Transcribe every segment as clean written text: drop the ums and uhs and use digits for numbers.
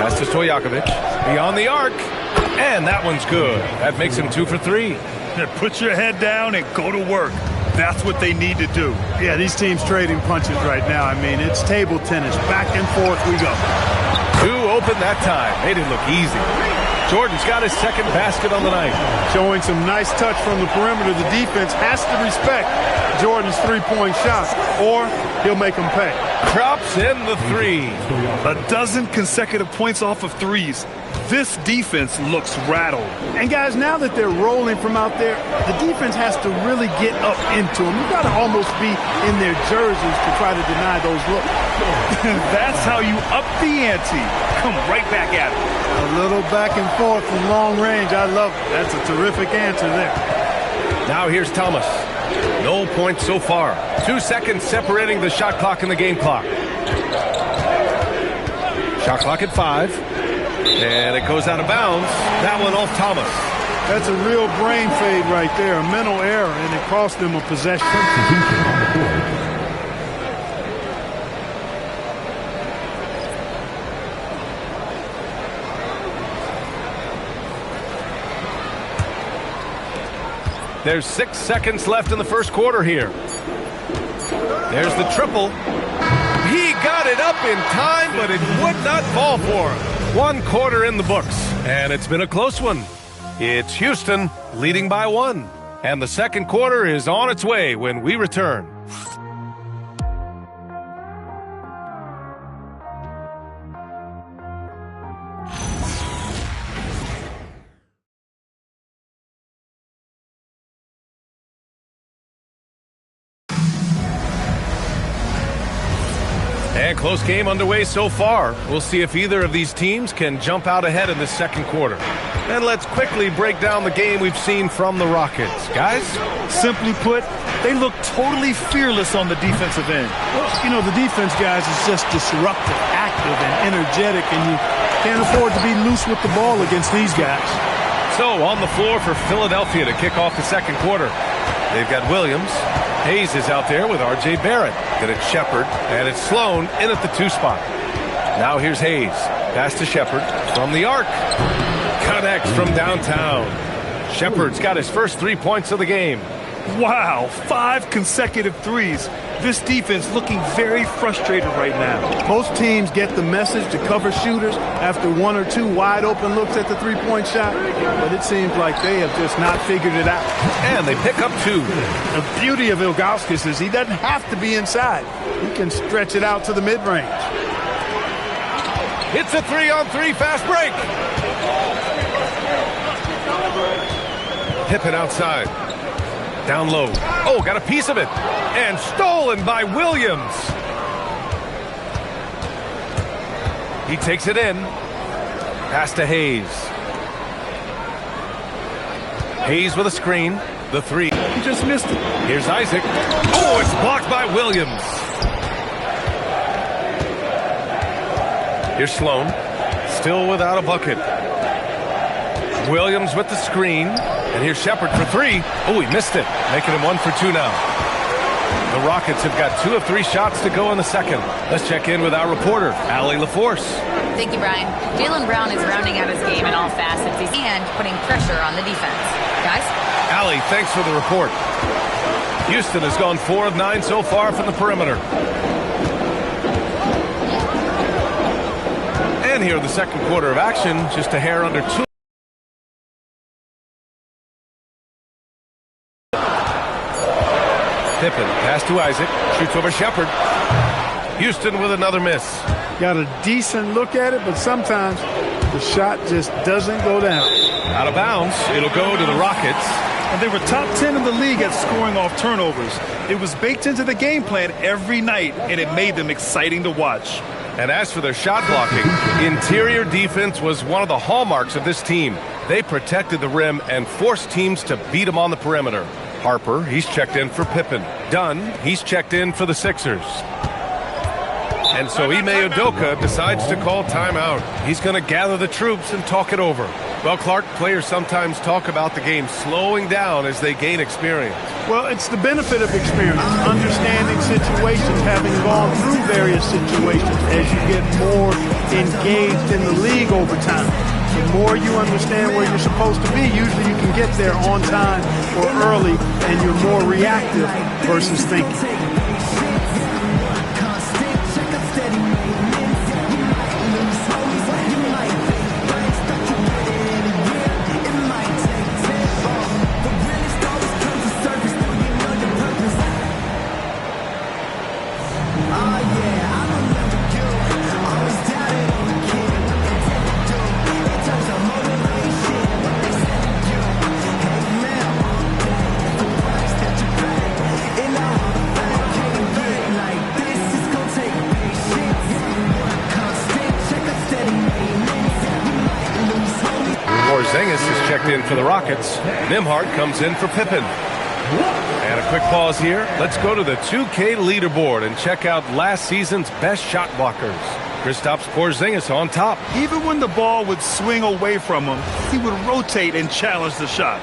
Pass to Stojakovic. Beyond the arc. And that one's good. That makes him 2 for 3. Put your head down and go to work. That's what they need to do. Yeah, these teams trading punches right now. I mean, it's table tennis. Back and forth we go. 2 open that time. Made it look easy. Jordan's got his second basket on the night. Showing some nice touch from the perimeter. The defense has to respect Jordan's three-point shot, or he'll make them pay. Drops in the 3. A dozen consecutive points off of threes. This defense looks rattled. And guys, now that they're rolling from out there, the defense has to really get up into them. You've got to almost be in their jerseys to try to deny those looks. That's how you up the ante. Come right back at it. A little back and forth from long range. I love it. That's a terrific answer there. Now here's Thomas. No points so far. 2 seconds separating the shot clock and the game clock. Shot clock at 5. And it goes out of bounds. That one off Thomas. That's a real brain fade right there, a mental error, and it cost them a possession. There's 6 seconds left in the first quarter here. There's the triple. He got it up in time, but it would not fall for him. 1 quarter in the books, and it's been a close one. It's Houston leading by 1, and the second quarter is on its way when we return. And close game underway so far. We'll see if either of these teams can jump out ahead in this second quarter. And let's quickly break down the game we've seen from the Rockets. Guys? Simply put, they look totally fearless on the defensive end. You know, the defense, guys, is just disruptive, active, and energetic, and you can't afford to be loose with the ball against these guys. So, on the floor for Philadelphia to kick off the second quarter. They've got Williams. Hayes is out there with R.J. Barrett. Good at Shepard, and it's Sloan in at the 2 spot. Now here's Hayes. Pass to Shepard from the arc. Connects from downtown. Shepard's got his first 3 points of the game. Wow, 5 consecutive threes. This defense looking very frustrated right now. Most teams get the message to cover shooters after 1 or 2 wide open looks at the three-point shot, but it seems like they have just not figured it out. And they pick up 2. The beauty of Ilgauskas is he doesn't have to be inside. He can stretch it out to the mid-range. It's a 3-on-3 fast break. Pippen outside. Down low. Oh, got a piece of it. And stolen by Williams. He takes it in. Pass to Hayes. Hayes with a screen. The 3. He just missed it. Here's Isaac. Oh, it's blocked by Williams. Here's Sloan. Still without a bucket. Williams with the screen. And here's Shepard for 3. Oh, he missed it. Making him 1 for 2 now. The Rockets have got 2 of 3 shots to go in the second. Let's check in with our reporter, Allie LaForce. Thank you, Brian. Jaylen Brown is rounding out his game in all facets and putting pressure on the defense. Guys? Allie, thanks for the report. Houston has gone 4 of 9 so far from the perimeter. And here in the second quarter of action, just a hair under 2. Pippen, pass to Isaac, shoots over Shepard. Houston with another miss. Got a decent look at it, but sometimes the shot just doesn't go down. Out of bounds, it'll go to the Rockets. And they were top 10 in the league at scoring off turnovers. It was baked into the game plan every night, and it made them exciting to watch. And as for their shot blocking, interior defense was one of the hallmarks of this team. They protected the rim and forced teams to beat them on the perimeter. Harper, he's checked in for Pippen. Dunn, he's checked in for the Sixers. And so Ime Udoka decides to call timeout. He's going to gather the troops and talk it over. Well, Clark, players sometimes talk about the game slowing down as they gain experience. Well, it's the benefit of experience, understanding situations, having gone through various situations as you get more engaged in the league over time. The more you understand where you're supposed to be, usually you can get there on time or early, and you're more reactive versus thinking. Porzingis is checked in for the Rockets. Nembhard comes in for Pippen. And a quick pause here. Let's go to the 2K leaderboard and check out last season's best shot blockers. Kristaps Porzingis on top. Even when the ball would swing away from him, he would rotate and challenge the shot.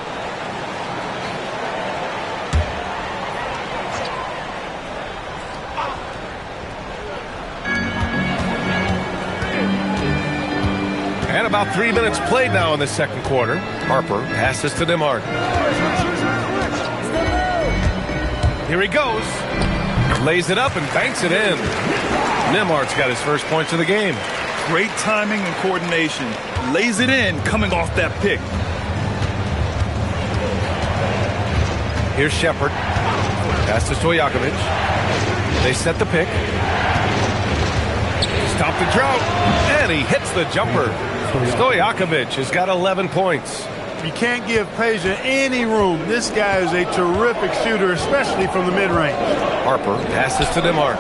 And about 3 minutes played now in the second quarter. Harper passes to Nembhard. Here he goes. Lays it up and banks it in. Nembhard's got his first points of the game. Great timing and coordination. Lays it in coming off that pick. Here's Shepard. Pass to Stojakovic. They set the pick. Stop the drought. And he hits the jumper. Stojakovic has got 11 points. You can't give Peja any room. This guy is a terrific shooter, especially from the mid-range. Harper passes to Nembhard.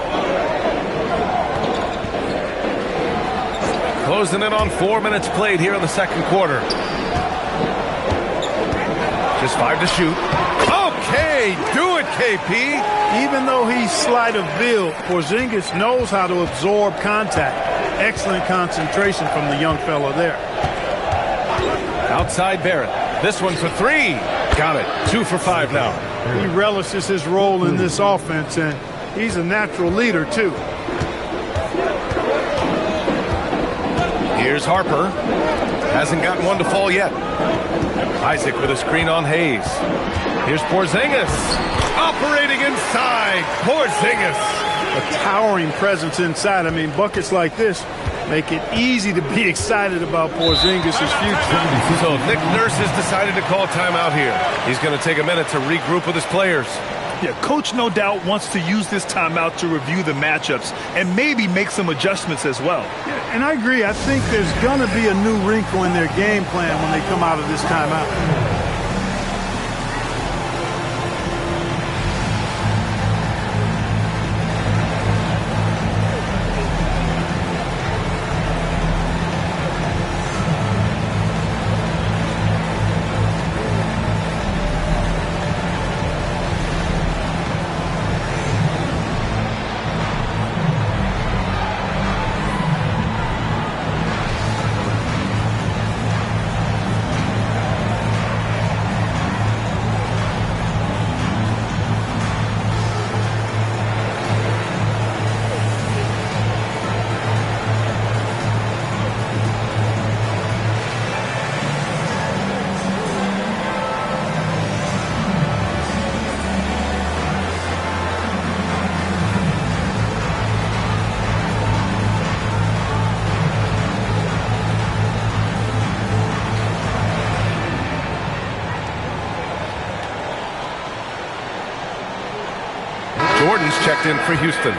Closing in on 4 minutes played here in the second quarter. Just 5 to shoot. Okay, do it, KP. Even though he's slight of build, Porzingis knows how to absorb contact. Excellent concentration from the young fellow there. Outside Barrett. This one for 3. Got it. 2 for 5 now. He relishes his role in this offense, and he's a natural leader, too. Here's Harper. Hasn't gotten one to fall yet. Isaac with a screen on Hayes. Here's Porzingis. Operating inside. Porzingis. A towering presence inside. I mean, buckets like this make it easy to be excited about Porzingis' future. So Nick Nurse has decided to call timeout here. He's going to take a minute to regroup with his players. Yeah, coach no doubt wants to use this timeout to review the matchups and maybe make some adjustments as well. Yeah, and I agree. I think there's going to be a new wrinkle in their game plan when they come out of this timeout. Jordan's checked in for Houston.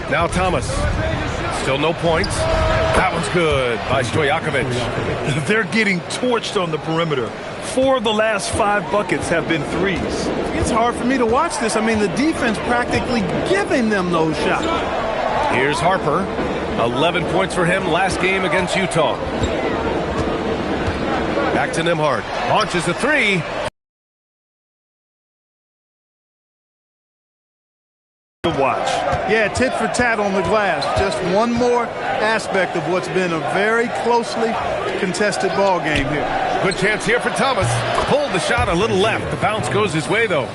Now Thomas. Still no points. That one's good by Stojakovic. They're getting torched on the perimeter. 4 of the last 5 buckets have been threes. It's hard for me to watch this. I mean, the defense practically giving them those shots. Here's Harper. 11 points for him last game against Utah. Back to Nembhard. Launches a 3. To watch. Yeah, tit for tat on the glass. Just one more aspect of what's been a very closely contested ball game here. Good chance here for Thomas. Pulled the shot a little left. The bounce goes his way, though.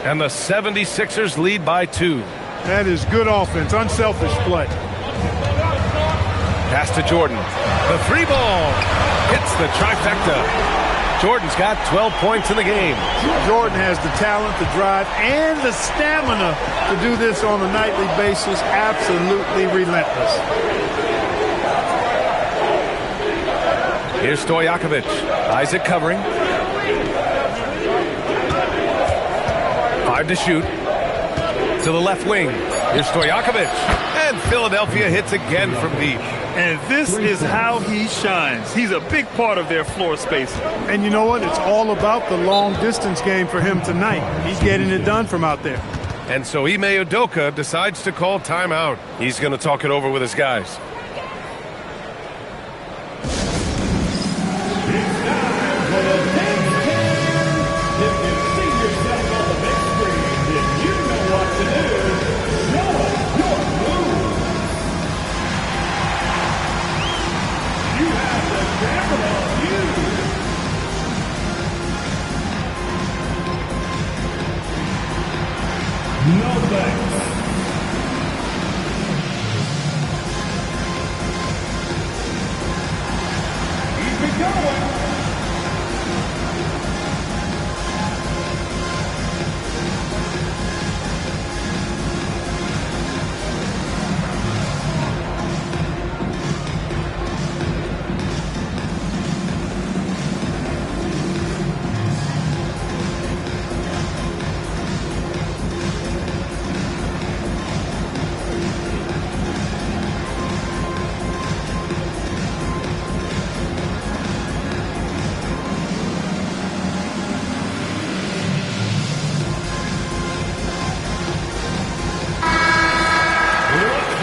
And the 76ers lead by 2. That is good offense, unselfish play. Pass to Jordan. The 3 ball hits the trifecta. Jordan's got 12 points in the game. Jordan has the talent, the drive, and the stamina to do this on a nightly basis. Absolutely relentless. Here's Stojakovic. Isaac covering. 5 to shoot. To the left wing. Here's Stojakovic. And Philadelphia hits again from deep. And this is how he shines. He's a big part of their floor spacing. And you know what? It's all about the long distance game for him tonight. He's getting it done from out there. And so Ime Udoka decides to call timeout. He's going to talk it over with his guys.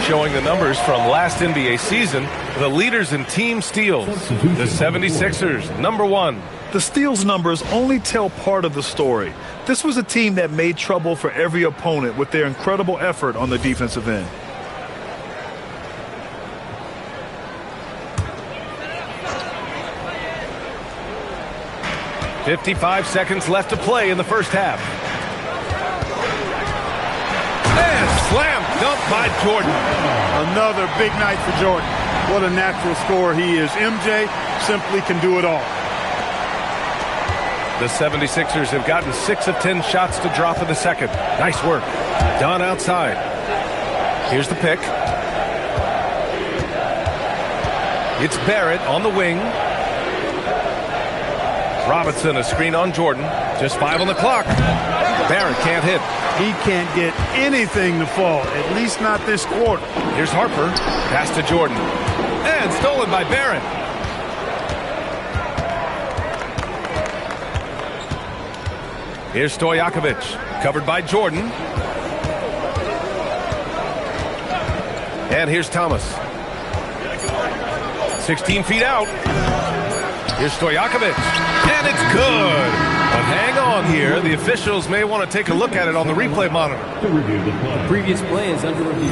Showing the numbers from last NBA season, the leaders in team steals. The 76ers, #1. The steals numbers only tell part of the story. This was a team that made trouble for every opponent with their incredible effort on the defensive end. .55 seconds left to play in the first half. And slam dunk by Jordan. Another big night for Jordan. What a natural scorer he is. MJ simply can do it all. The 76ers have gotten 6 of 10 shots to drop in the second. Nice work. Done outside. Here's the pick. It's Barrett on the wing. Robinson, a screen on Jordan. Just 5 on the clock. Barrett can't hit. He can't get anything to fall, at least not this quarter. Here's Harper. Pass to Jordan. And stolen by Barrett. Here's Stojakovic. Covered by Jordan. And here's Thomas. 16 feet out. Here's Stojakovic. And it's good. But hang on here. The officials may want to take a look at it on the replay monitor. The previous play is under review.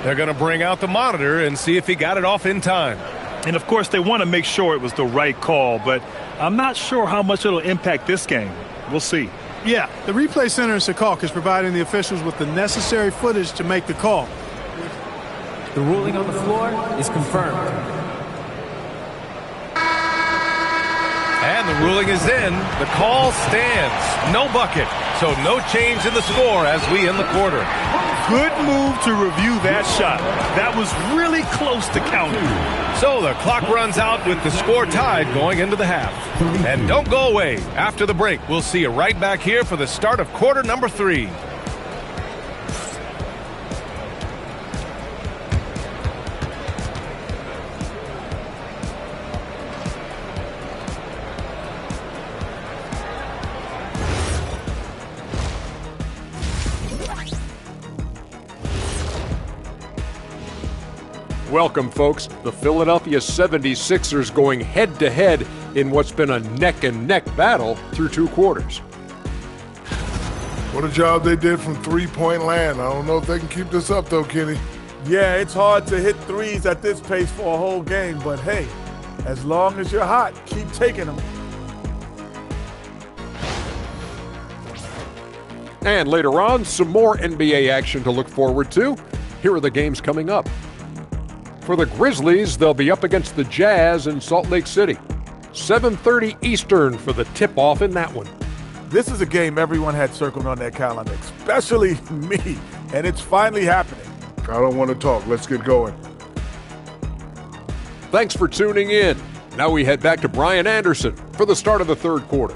They're going to bring out the monitor and see if he got it off in time. And, of course, they want to make sure it was the right call, but I'm not sure how much it'll impact this game. We'll see. Yeah, the replay center in Secaucus is providing the officials with the necessary footage to make the call. The ruling on the floor is confirmed. And the ruling is in. The call stands. No bucket. So no change in the score as we end the quarter. Good move to review that shot. That was really close to counting. So the clock runs out with the score tied going into the half. And don't go away. After the break, we'll see you right back here for the start of quarter number 3. Welcome, folks. The Philadelphia 76ers going head-to-head in what's been a neck-and-neck battle through 2 quarters. What a job they did from three-point land. I don't know if they can keep this up, though, Kenny. Yeah, it's hard to hit threes at this pace for a whole game, but hey, as long as you're hot, keep taking them. And later on, some more NBA action to look forward to. Here are the games coming up. For the Grizzlies, they'll be up against the Jazz in Salt Lake City. 7:30 Eastern for the tip-off in that one. This is a game everyone had circled on their calendar, especially me, and it's finally happening. I don't want to talk. Let's get going. Thanks for tuning in. Now we head back to Brian Anderson for the start of the 3rd quarter.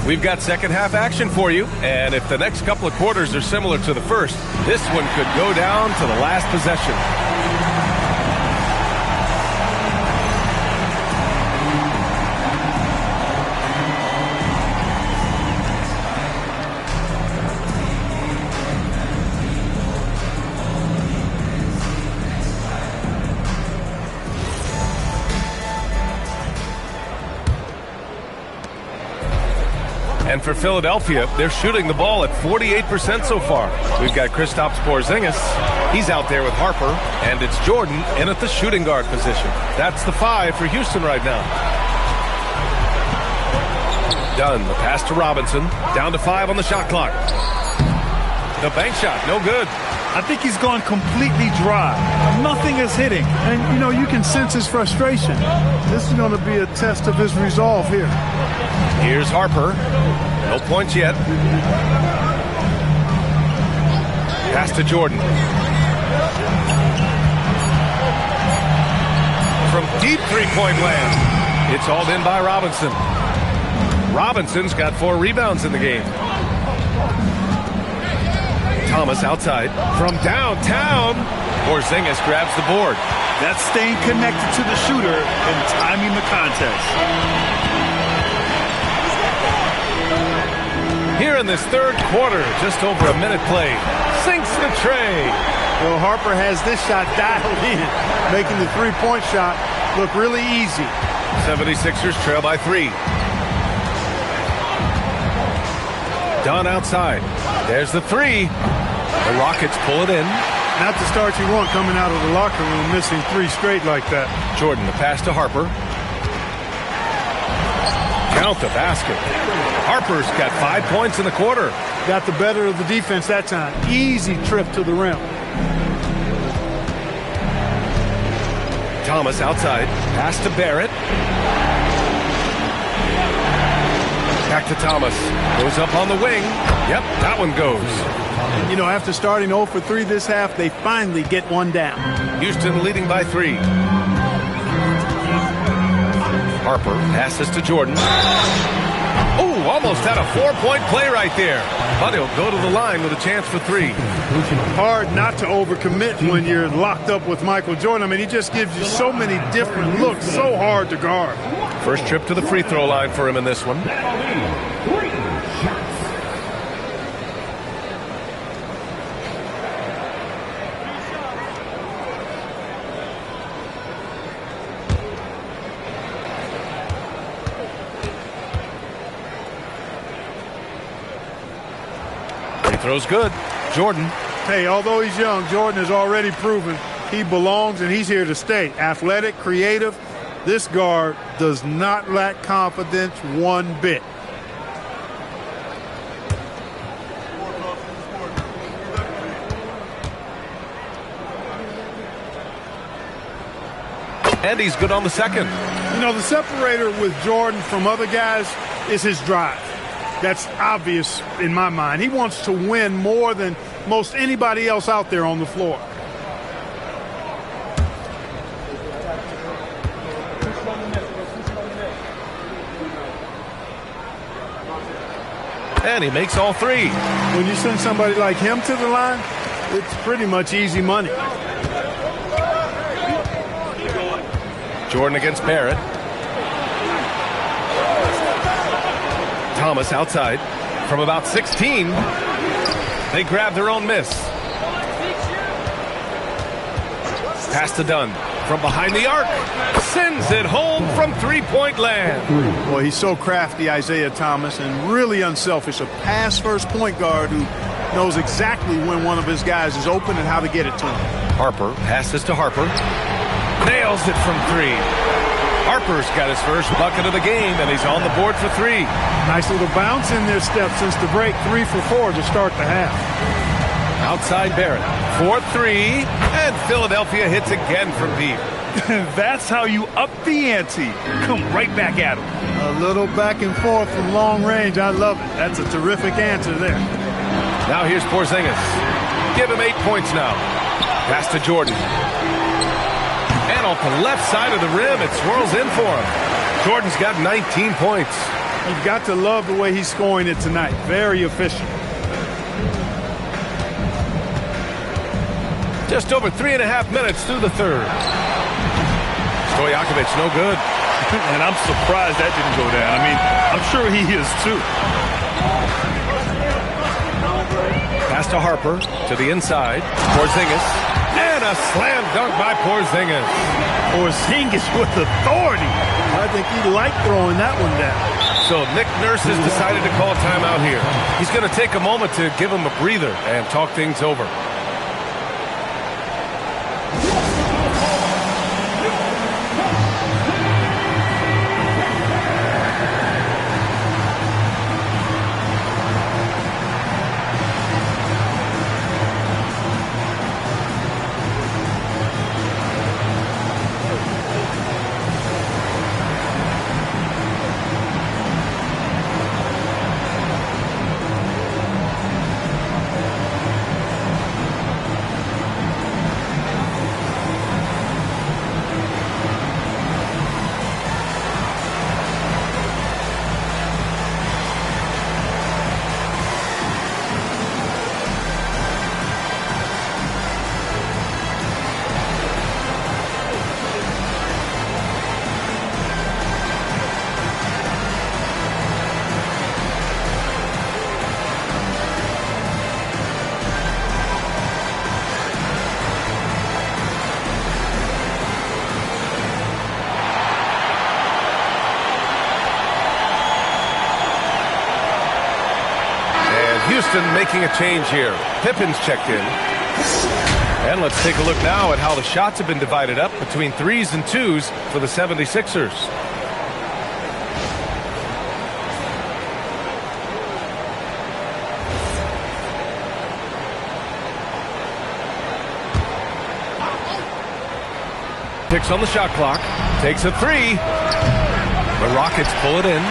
We've got second half action for you, and if the next couple of quarters are similar to the first, this one could go down to the last possession. And for Philadelphia, they're shooting the ball at 48% so far. We've got Kristaps Porzingis. He's out there with Harper. And it's Jordan in at the shooting guard position. That's the 5 for Houston right now. Done. The pass to Robinson. Down to 5 on the shot clock. The bank shot, no good. I think he's gone completely dry. Nothing is hitting. And, you know, you can sense his frustration. This is going to be a test of his resolve here. Here's Harper. No points yet. Pass to Jordan. From deep three-point land. It's hauled in by Robinson. Robinson's got 4 rebounds in the game. Thomas outside. From downtown, Porzingis grabs the board. That's staying connected to the shooter and timing the contest. Here in this 3rd quarter, just over a minute played. Sinks the tray. Well, Harper has this shot dialed in, making the 3-point shot look really easy. 76ers trail by 3. Dunn outside. There's the 3. The Rockets pull it in. Not the start you want coming out of the locker room, missing 3 straight like that. Jordan, the pass to Harper. Count the basket. Harper's got 5 points in the quarter. Got the better of the defense that time. Easy trip to the rim. Thomas outside. Pass to Barrett. Back to Thomas. Goes up on the wing. Yep, that one goes. And, you know, after starting 0 for 3 this half, they finally get one down. Houston leading by 3. Harper passes to Jordan. Oh, almost had a 4-point play right there. But he'll go to the line with a chance for 3. Hard not to overcommit when you're locked up with Michael Jordan. I mean, he just gives you so many different looks, so hard to guard. First trip to the free throw line for him in this one. Throw's good. Jordan. Hey, although he's young, Jordan has already proven he belongs and he's here to stay. Athletic, creative. This guard does not lack confidence one bit. And he's good on the second. You know, the separator with Jordan from other guys is his drive. That's obvious in my mind. He wants to win more than most anybody else out there on the floor. And he makes all 3. When you send somebody like him to the line, it's pretty much easy money. Jordan against Barrett. Thomas outside from about 16. They grab their own miss. Pass to Dunn from behind the arc. Sends it home from three-point land. Boy, he's so crafty, Isaiah Thomas, and really unselfish. A pass-first point guard who knows exactly when one of his guys is open and how to get it to him. Harper passes to Harper. Nails it from three. Harper's got his first bucket of the game, and he's on the board for three. Nice little bounce in their step since the break. 3 for 4 to start the half. Outside Barrett. 4-3, and Philadelphia hits again from deep. That's how you up the ante. Come right back at him. A little back and forth from long range. I love it. That's a terrific answer there. Now here's Porzingis. Give him 8 points now. Pass to Jordan. And off the left side of the rim, it swirls in for him. Jordan's got 19 points. You've got to love the way he's scoring it tonight. Very efficient. Just over 3.5 minutes through the third. Stojakovic, no good. And I'm surprised that didn't go down. I mean, I'm sure he is too. Pass to Harper, to the inside. Porzingis, and a slam dunk by Porzingis. Porzingis with authority. I think he liked throwing that one down. So Nick Nurse has decided to call timeout here. He's going to take a moment to give him a breather and talk things over. Houston making a change here. Pippen's checked in. And let's take a look now at how the shots have been divided up between threes and twos for the 76ers. Picks on the shot clock. Takes a three. The Rockets pull it in.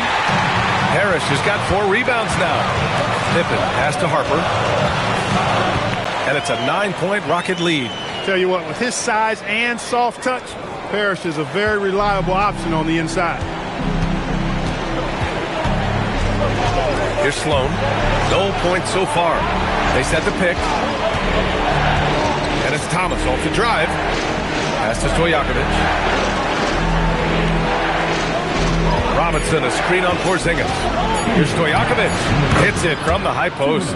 Harris has got 4 rebounds now. Pippen pass to Harper. And it's a 9-point Rocket lead. Tell you what, with his size and soft touch, Parrish is a very reliable option on the inside. Here's Sloan. No points so far. They set the pick. And it's Thomas off the drive. Pass to Stojakovic. Robinson, a screen on Porzingis. Here's Stojakovic. Hits it from the high post.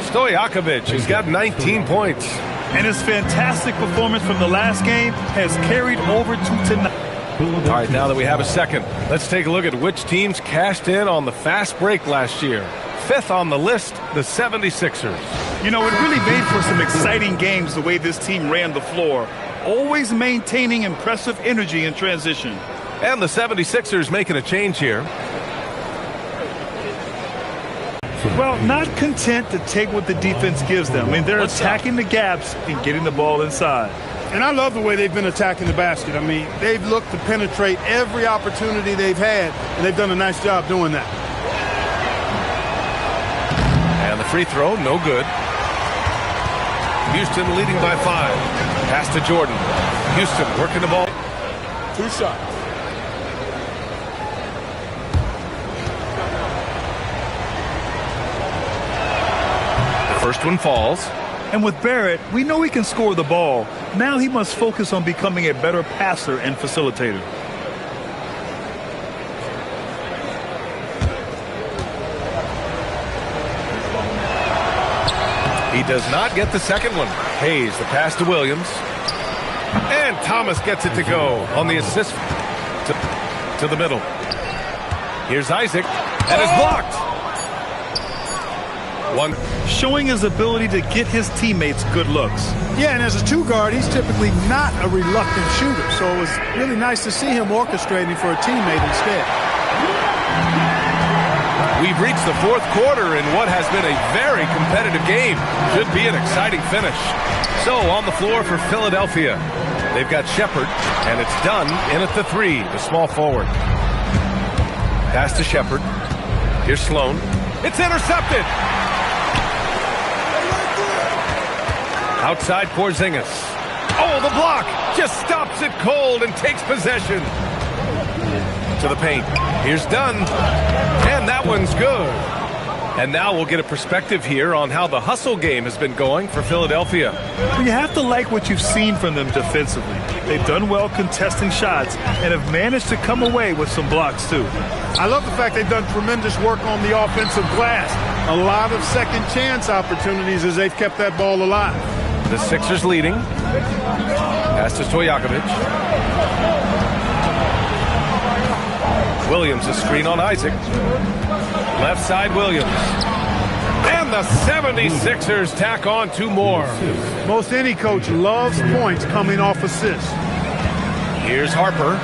Stojakovic has got 19 points. And his fantastic performance from the last game has carried over to tonight. All right, now that we have a second, let's take a look at which teams cashed in on the fast break last year. 5th on the list, the 76ers. You know, it really made for some exciting games the way this team ran the floor, always maintaining impressive energy in transition. And the 76ers making a change here. Well, not content to take what the defense gives them. I mean, they're attacking the gaps and getting the ball inside. And I love the way they've been attacking the basket. I mean, they've looked to penetrate every opportunity they've had, and they've done a nice job doing that. And the free throw, no good. Houston leading by 5. Pass to Jordan. Houston working the ball. 2 shots. First one falls. And with Barrett, we know he can score the ball. Now he must focus on becoming a better passer and facilitator. He does not get the second one. Hayes, the pass to Williams. And Thomas gets it to go on the assist to the middle. Here's Isaac, and it's blocked. One. Showing his ability to get his teammates good looks. Yeah, and as a two guard, he's typically not a reluctant shooter, so it was really nice to see him orchestrating for a teammate instead. We've reached the fourth quarter in what has been a very competitive game. Should be an exciting finish. So on the floor for Philadelphia, they've got Shepard, and it's done in at the three, the small forward. Pass to Shepard. Here's Sloan. It's intercepted. Outside Porzingis. Oh, the block just stops it cold and takes possession. To the paint. Here's Dunn. And that one's good. And now we'll get a perspective here on how the hustle game has been going for Philadelphia. You have to like what you've seen from them defensively. They've done well contesting shots and have managed to come away with some blocks too. I love the fact they've done tremendous work on the offensive glass. A lot of second chance opportunities as they've kept that ball alive. The Sixers leading. Pass to Stojakovic. Williams, a screen on Isaac. Left side Williams. And the 76ers tack on two more. Most any coach loves points coming off assists. Here's Harper.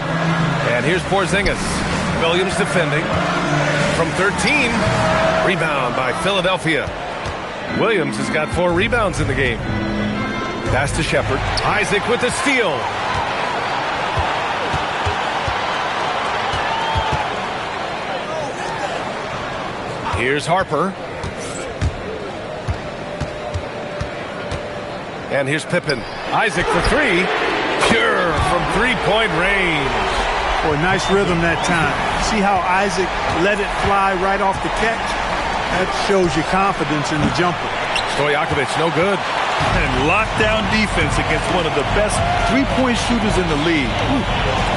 And here's Porzingis. Williams defending. From 13. Rebound by Philadelphia. Williams has got 4 rebounds in the game. Pass to Shepard. Isaac with the steal. Here's Harper. And here's Pippen. Isaac for 3. Pure from three-point range. Boy, nice rhythm that time. See how Isaac let it fly right off the catch? That shows you confidence in the jumper. Stojakovic, no good. And lockdown defense against one of the best three-point shooters in the league.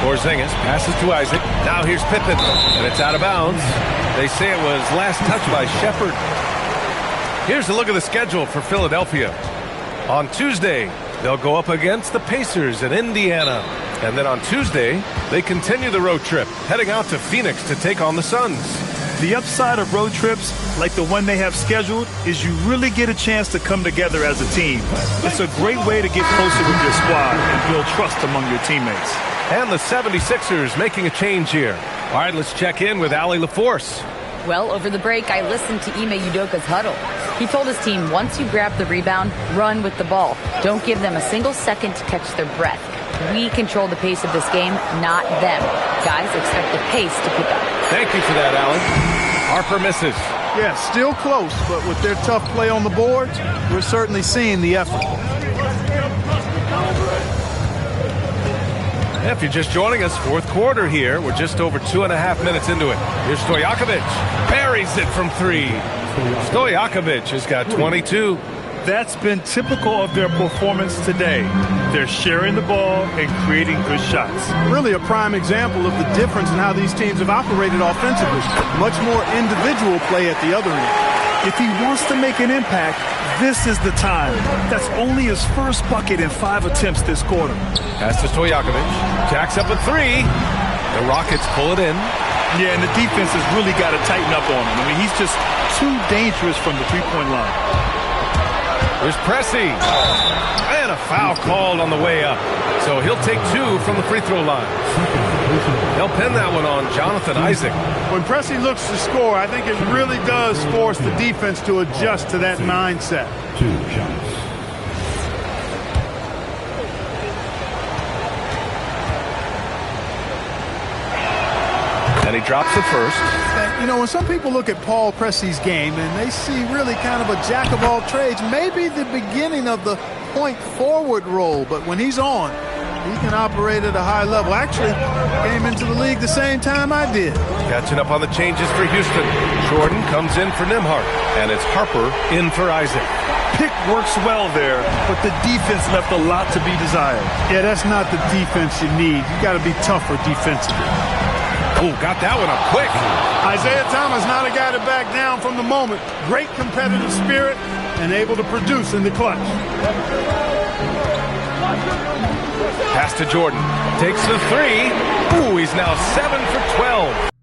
Porzingis passes to Isaac. Now here's Pippen, and it's out of bounds. They say it was last touched by Shepard. Here's a look at the schedule for Philadelphia. On Tuesday, they'll go up against the Pacers in Indiana. And then on Tuesday, they continue the road trip, heading out to Phoenix to take on the Suns. The upside of road trips, like the one they have scheduled, is you really get a chance to come together as a team. It's a great way to get closer with your squad and build trust among your teammates. And the 76ers making a change here. All right, let's check in with Allie LaForce. Well, over the break, I listened to Ime Udoka's huddle. He told his team, once you grab the rebound, run with the ball. Don't give them a single second to catch their breath. We control the pace of this game, not them. Guys, expect the pace to pick up. Thank you for that, Allie. Harper misses. Yeah, still close, but with their tough play on the boards, we're certainly seeing the effort. If you're just joining us, fourth quarter here. We're just over 2.5 minutes into it. Here's Stojakovic. Buries it from 3. Stojakovic has got 22. That's been typical of their performance today. They're sharing the ball and creating good shots. Really a prime example of the difference in how these teams have operated offensively. Much more individual play at the other end. If he wants to make an impact, this is the time. That's only his first bucket in 5 attempts this quarter. Pass to Stojakovic. Jacks up a 3. The Rockets pull it in. Yeah, and the defense has really got to tighten up on him. I mean, he's just too dangerous from the three-point line. There's Pressey. And a foul called on the way up. So he'll take 2 from the free throw line. They'll pin that one on Jonathan Isaac. When Pressey looks to score, I think it really does force the defense to adjust to that mindset. 2 shots. And he drops the first. You know, when some people look at Paul Pressey's game and they see really kind of a jack of all trades, maybe the beginning of the point forward role, but when he's on, he can operate at a high level. Actually, came into the league the same time I did. Catching up on the changes for Houston. Jordan comes in for Nembhard, and it's Harper in for Isaac. pick works well there, but the defense left a lot to be desired. Yeah, that's not the defense you need. You got to be tougher defensively. Oh, got that one up quick. Isaiah Thomas not a guy to back down from the moment. Great competitive spirit and able to produce in the clutch. Pass to Jordan. Takes the three. Ooh, he's now 7 for 12.